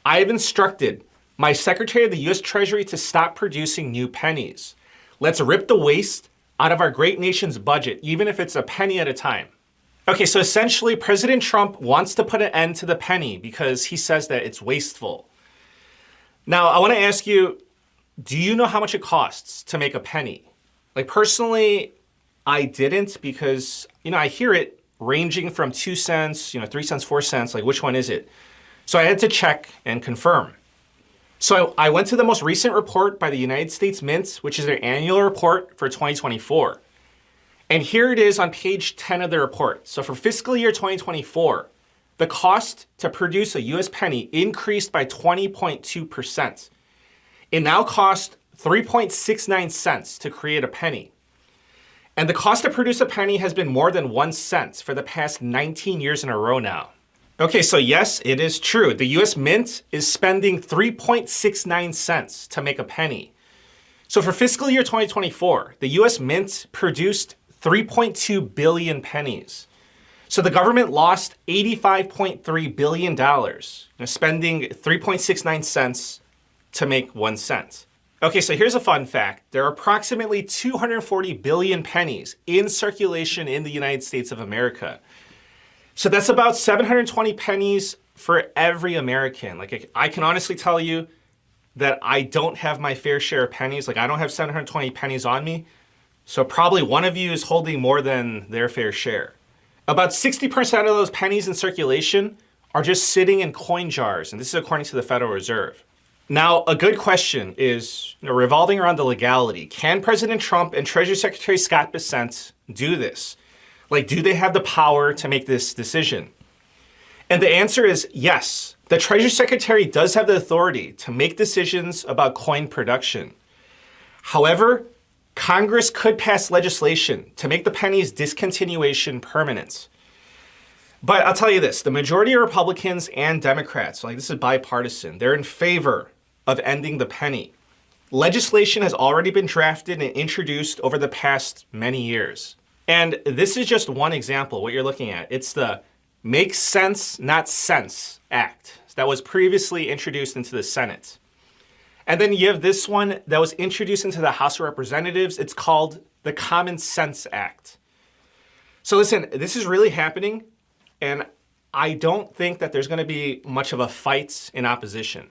I have instructed my Secretary of the U.S. Treasury to stop producing new pennies. Let's rip the waste out of our great nation's budget, even if it's a penny at a time. Okay, so essentially, President Trump wants to put an end to the penny because he says that it's wasteful. Now, I want to ask you, do you know how much it costs to make a penny? Like, personally, I didn't because, I hear it ranging from 2 cents, 3 cents, 4 cents, like which one is it? So I had to check and confirm. So I went to the most recent report by the United States Mint, which is their annual report for 2024. And here it is on page 10 of the report. So for fiscal year 2024, the cost to produce a US penny increased by 20.2%. It now costs 3.69 cents to create a penny. And the cost to produce a penny has been more than 1 cent for the past 19 years in a row now. Okay, so yes, it is true. The US Mint is spending 3.69 cents to make a penny. So for fiscal year 2024, the US Mint produced 3.2 billion pennies. So the government lost $85.3 billion, spending 3.69 cents to make 1 cent. Okay, so here's a fun fact. There are approximately 240 billion pennies in circulation in the United States of America. So that's about 720 pennies for every American. Like, I can honestly tell you that I don't have my fair share of pennies. Like, I don't have 720 pennies on me. So probably one of you is holding more than their fair share. About 60% of those pennies in circulation are just sitting in coin jars, and this is according to the Federal Reserve. Now, a good question is revolving around the legality. Can President Trump and Treasury Secretary Scott Bessent do this? Like, do they have the power to make this decision? And the answer is yes. The Treasury Secretary does have the authority to make decisions about coin production. However, Congress could pass legislation to make the penny's discontinuation permanent. But I'll tell you this, the majority of Republicans and Democrats, like this is bipartisan, they're in favor of ending the penny. Legislation has already been drafted and introduced over the past many years. And this is just one example, what you're looking at. It's the Make Sense, Not Sense Act that was previously introduced into the Senate. And then you have this one that was introduced into the House of Representatives. It's called the Common Sense Act. So listen, this is really happening, and I don't think that there's going to be much of a fight in opposition.